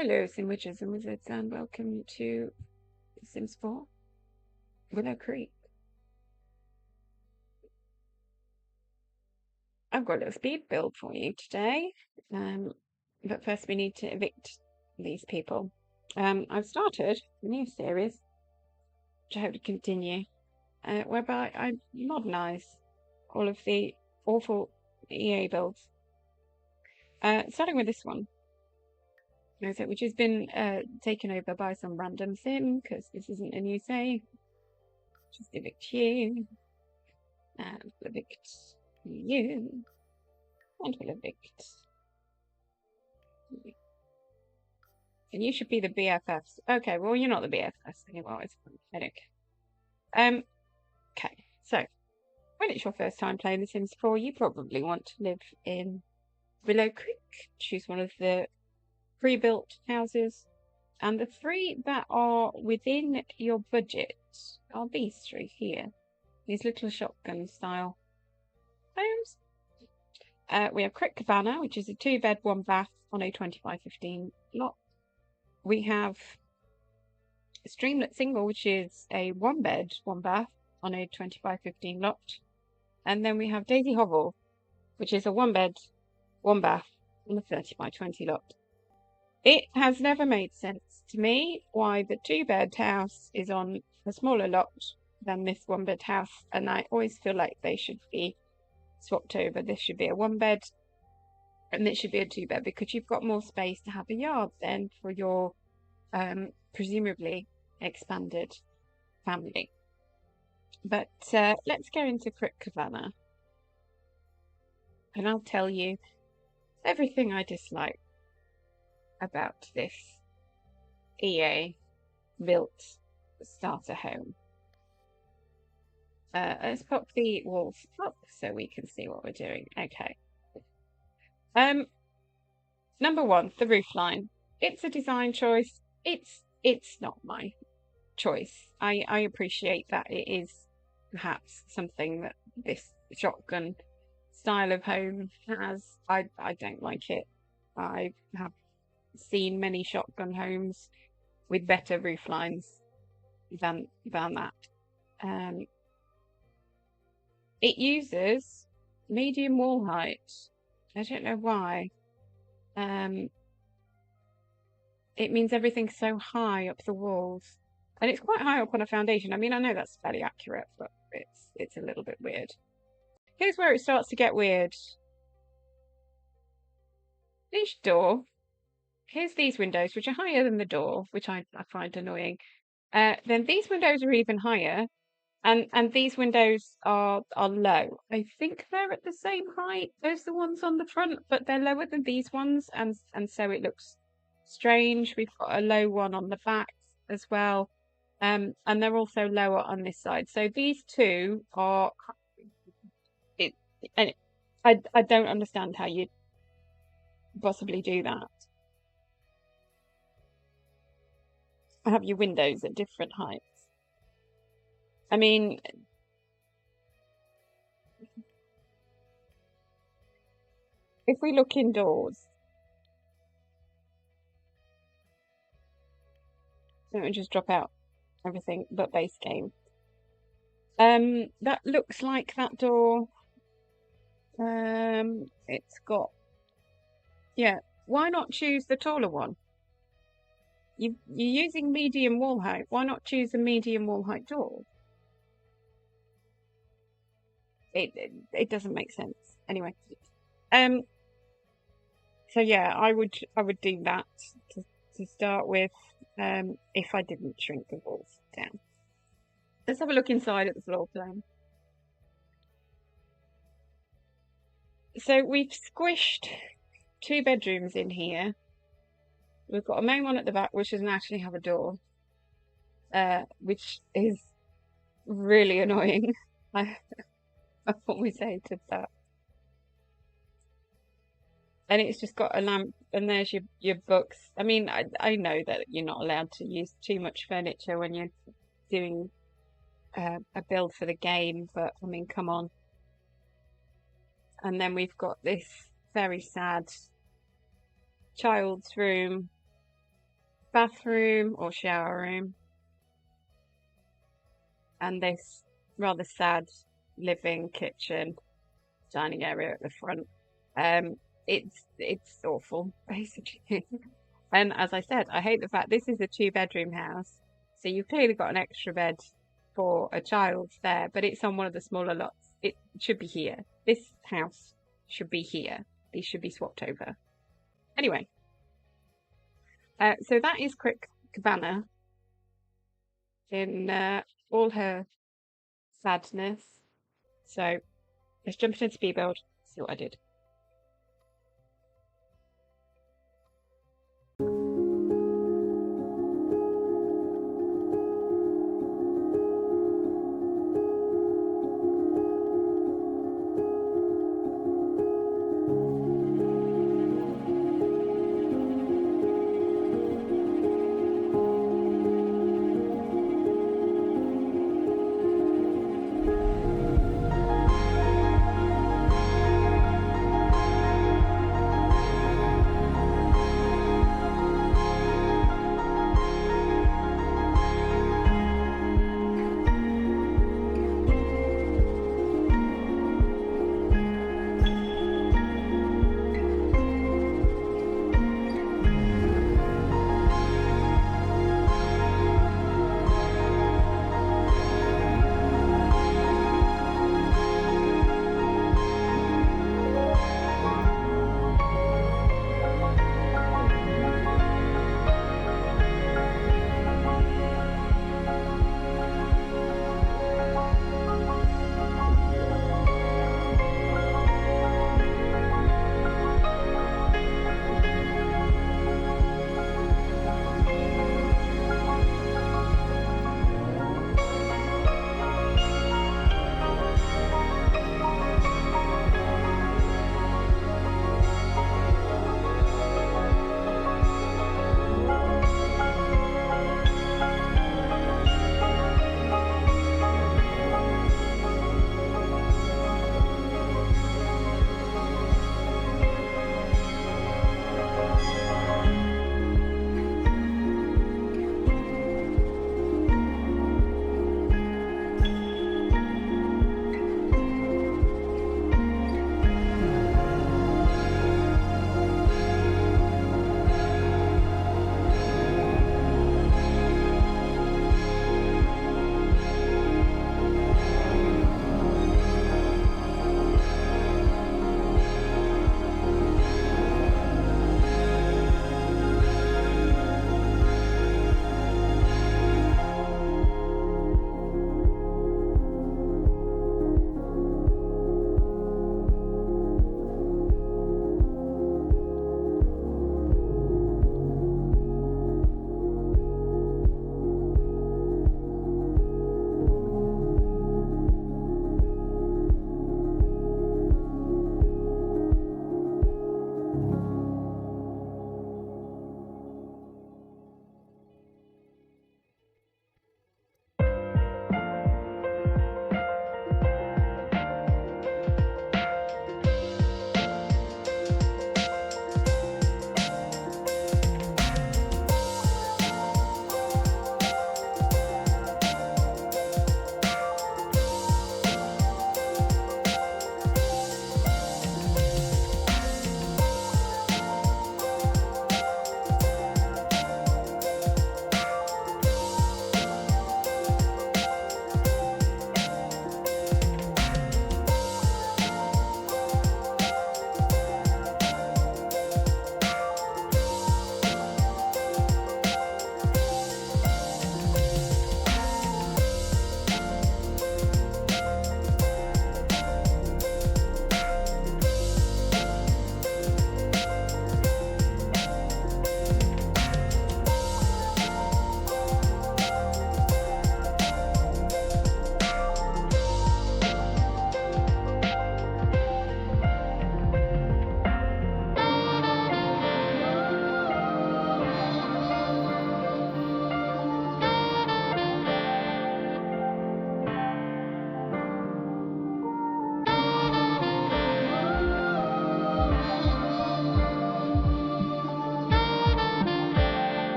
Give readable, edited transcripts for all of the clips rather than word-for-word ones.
Hello, Sim Witches and Wizards, and welcome to Sims 4 Willow Creek. I've got a little speed build for you today, but first we need to evict these people. I've started a new series, which I hope to continue, whereby I modernise all of the awful EA builds, starting with this one. Which has been taken over by some random sim, because this isn't a new save. Just evict you, and evict you, and we'll evict you. And you should be the BFFs. Okay, well, you're not the BFFs anymore. It's pathetic. Okay, so when it's your first time playing The Sims 4, you probably want to live in Willow Creek. Choose one of the pre-built houses. And the three that are within your budget are these three here. These little shotgun style homes. We have Crick Cabana, which is a 2-bed, 1-bath on a 25-15 lot. We have Streamlet Single, which is a 1-bed, 1-bath on a 25-15 lot. And then we have Daisy Hovel, which is a 1-bed, 1-bath on a 30-by-20 lot. It has never made sense to me why the 2-bed house is on a smaller lot than this 1-bed house, and I always feel like they should be swapped over. This should be a 1-bed and this should be a 2-bed, because you've got more space to have a yard then for your presumably expanded family. But let's go into Crick Cabana, and I'll tell you everything I dislike about this EA built starter home. Let's pop the walls up so we can see what we're doing. Okay. Number one, the roofline. It's a design choice. It's not my choice. I appreciate that it is perhaps something that this shotgun style of home has. I don't like it. I have seen many shotgun homes with better roof lines than that. It uses medium wall height. I don't know why. It means everything's so high up the walls, and it's quite high up on a foundation. I mean, I know that's fairly accurate, but it's a little bit weird. Here's where it starts to get weird. Each door. Here's these windows, which are higher than the door, which I find annoying. Then these windows are even higher, and these windows are low. I think they're at the same height as the ones on the front, but they're lower than these ones, and so it looks strange. We've got a low one on the back as well, and they're also lower on this side. So these two are it, and I don't understand how you'd possibly do that. Have your windows at different heights. I mean, if we look indoors, let me just drop out everything but base game. That looks like that door. It's got, yeah. Why not choose the taller one? You're using medium wall height. Why not choose a medium wall height door? It doesn't make sense. Anyway, so yeah, I would do that to start with, if I didn't shrink the walls down. Let's have a look inside at the floor plan. So we've squished 2 bedrooms in here. We've got a main one at the back, which doesn't actually have a door, which is really annoying. I always hated that. And it's just got a lamp, and there's your books. I mean, I know that you're not allowed to use too much furniture when you're doing a build for the game, but I mean, come on. And then we've got this very sad child's room bathroom or shower room, and this rather sad living kitchen dining area at the front. It's awful, basically. And as I said, I hate the fact this is a 2-bedroom house, so you've clearly got an extra bed for a child there, but it's on one of the smaller lots. It should be here. This house should be here. These should be swapped over. Anyway, so that is Crick Cabana in all her sadness. So let's jump into speed build, see what I did.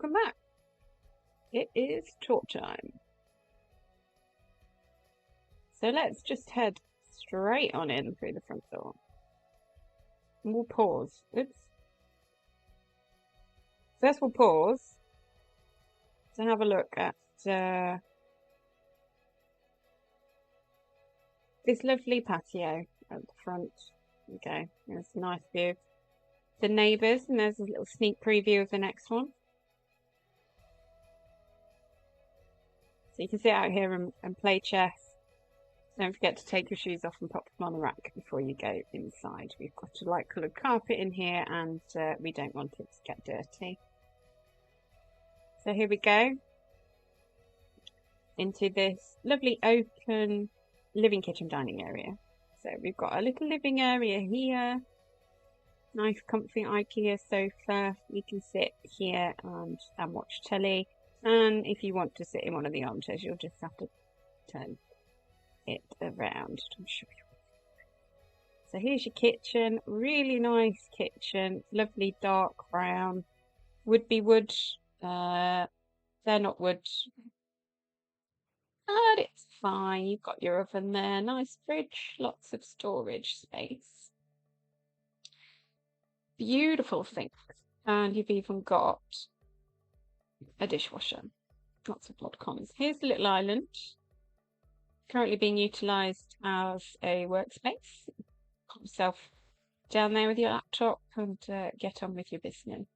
welcome back. It is talk time. So let's just head straight on in through the front door. And we'll pause. Oops. First we'll pause to have a look at this lovely patio at the front. Okay, there's a nice view of the neighbours, and there's a little sneak preview of the next one. So you can sit out here and play chess. Don't forget to take your shoes off and pop them on the rack before you go inside. We've got a light coloured carpet in here, and we don't want it to get dirty. So here we go into this lovely open living kitchen dining area. So we've got a little living area here. Nice comfy IKEA sofa. You can sit here and watch telly. And if you want to sit in one of the armchairs, you'll just have to turn it around. So here's your kitchen. Really nice kitchen. Lovely dark brown. Would be wood. They're not wood. But it's fine. You've got your oven there. Nice fridge. Lots of storage space. Beautiful things. And you've even got a dishwasher. Lots of mod cons. Here's the little island. Currently being utilised as a workspace. Put yourself down there with your laptop and get on with your business.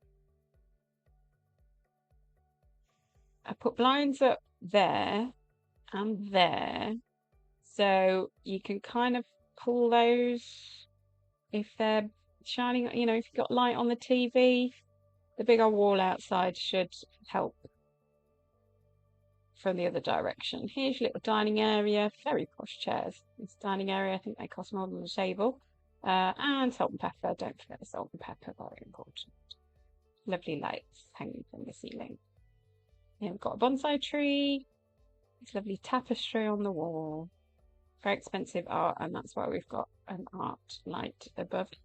I put blinds up there and there, so you can kind of pull those if they're shining. You know, if you've got light on the TV, the big old wall outside should help from the other direction. Here's your little dining area. Very posh chairs. This dining area, I think they cost more than the table. And salt and pepper. Don't forget the salt and pepper, very important. Lovely lights hanging from the ceiling. Here we've got a bonsai tree. This lovely tapestry on the wall. Very expensive art, and that's why we've got an art light above it.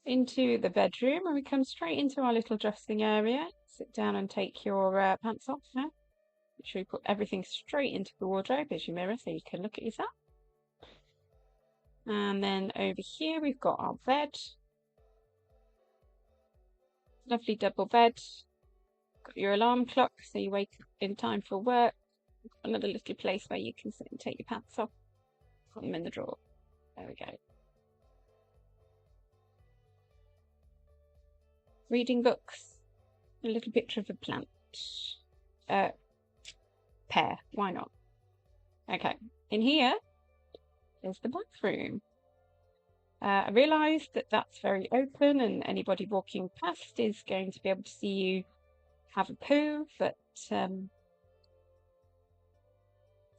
Into the bedroom, and we come straight into our little dressing area. Sit down and take your pants off now. Make sure you put everything straight into the wardrobe. There's your mirror so you can look at yourself. And then over here we've got our bed. Lovely double bed. Got your alarm clock so you wake up in time for work. Another little place where you can sit and take your pants off. Put them in the drawer. There we go. Reading books. A little picture of a plant. Pear. Why not? Okay. In here is the bathroom. I realised that that's very open and anybody walking past is going to be able to see you have a poo, but all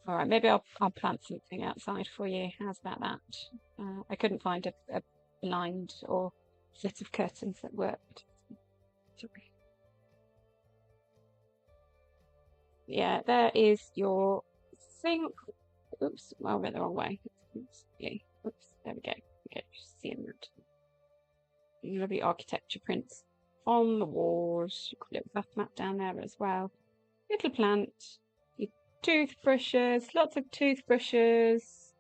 right, maybe I'll plant something outside for you. How's about that? I couldn't find a blind or set of curtains that worked. Sorry. Yeah, there is your sink. Oops, I went the wrong way. Oops, there we go. Okay, seeing that. Lovely architecture prints on the walls. You've got a little bath mat down there as well. Little plant. Your toothbrushes. Lots of toothbrushes.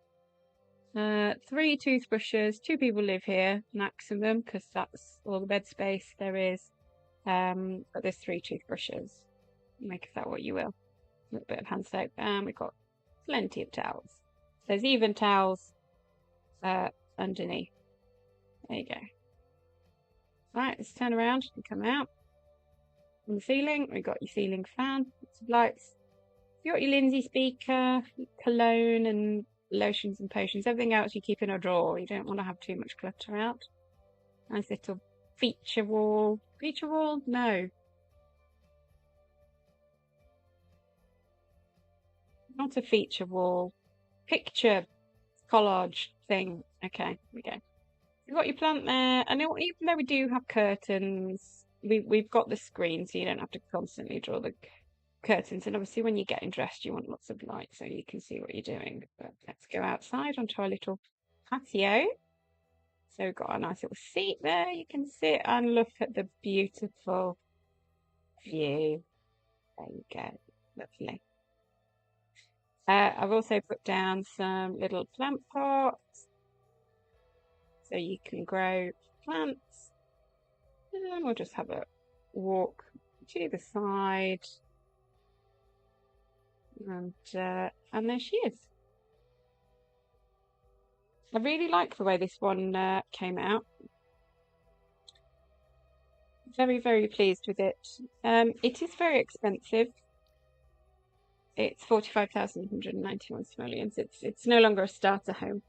3 toothbrushes. 2 people live here, maximum, because that's all the bed space there is. But there's 3 toothbrushes. Make of that what you will. A little bit of hand soap. And we've got plenty of towels. There's even towels underneath. There you go. Right, let's turn around and come out. On the ceiling, we've got your ceiling fan, lots of lights. You've got your Lindsay speaker, cologne and lotions and potions. Everything else you keep in a drawer. You don't want to have too much clutter out. Nice little feature wall. Feature wall? No. Not a feature wall. Picture collage thing. Okay, here we go. You've got your plant there, and even though we do have curtains, we've got the screen, so you don't have to constantly draw the curtains. And obviously, when you're getting dressed, you want lots of light so you can see what you're doing. But let's go outside onto our little patio. So we've got a nice little seat there. You can sit and look at the beautiful view. There you go. Lovely. I've also put down some little plant pots so you can grow plants. And we'll just have a walk to the side. And there she is. I really like the way this one came out. Very, very pleased with it. It is very expensive. It's 45,191 simoleons. It's no longer a starter home.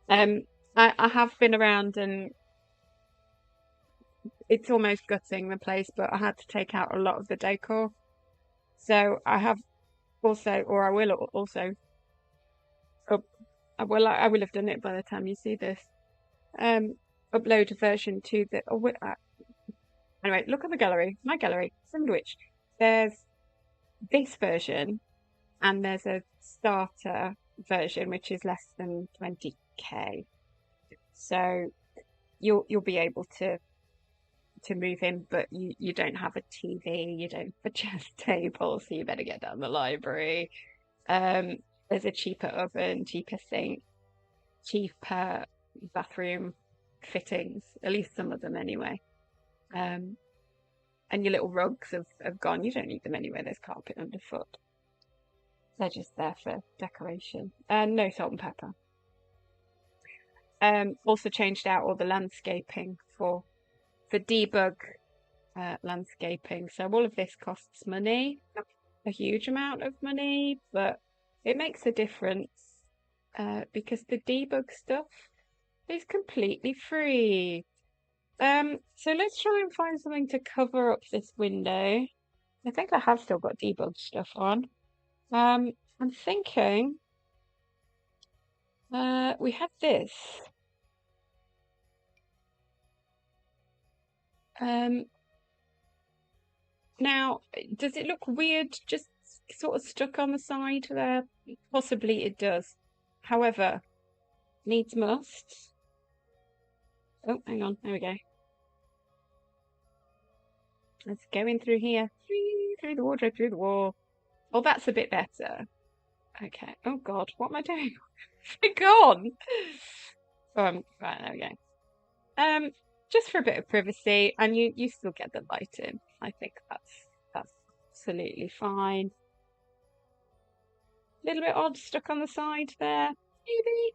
I have been around and it's almost gutting the place, but I had to take out a lot of the decor. So I have also, or I will also, I will have done it by the time you see this. Upload a version to the. Anyway, look at the gallery. My gallery, sandwich. There's this version, and there's a starter version which is less than 20k. So you'll be able to move in, but you don't have a TV, you don't have a chess table, so you better get down the library. There's a cheaper oven, cheaper sink, cheaper bathroom fittings, at least some of them anyway. And your little rugs have gone. You don't need them anyway. There's carpet underfoot. They're just there for decoration. No salt and pepper. Also changed out all the landscaping for debug landscaping. So all of this costs money, not a huge amount of money, but it makes a difference because the debug stuff is completely free. So let's try and find something to cover up this window. I think I have still got debug stuff on. I'm thinking we have this. Now, does it look weird just sort of stuck on the side there? Possibly it does. However, needs must. Oh, hang on. There we go. Let's go in through here. Through the wardrobe, through the wall. Oh, that's a bit better. Okay. Oh, God. What am I doing? It's gone. Right, there we go. Just for a bit of privacy, and you still get the light in. I think that's absolutely fine. A little bit odd, stuck on the side there. Maybe.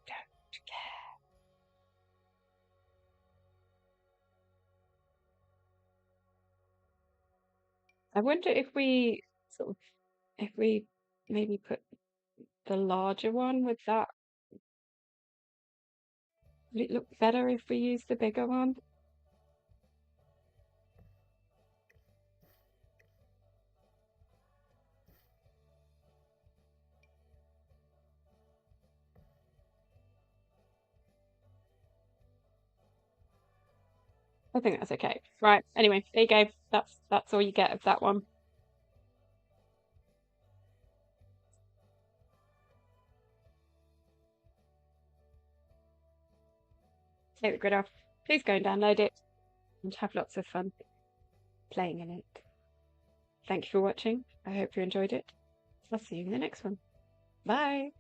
Don't care. I wonder if we maybe put the larger one with that. Would it look better if we use the bigger one? I think that's okay. Right. Anyway, there you go. That's all you get of that one. Take the grid off. Please go and download it and have lots of fun playing in it. Thank you for watching. I hope you enjoyed it. I'll see you in the next one. Bye.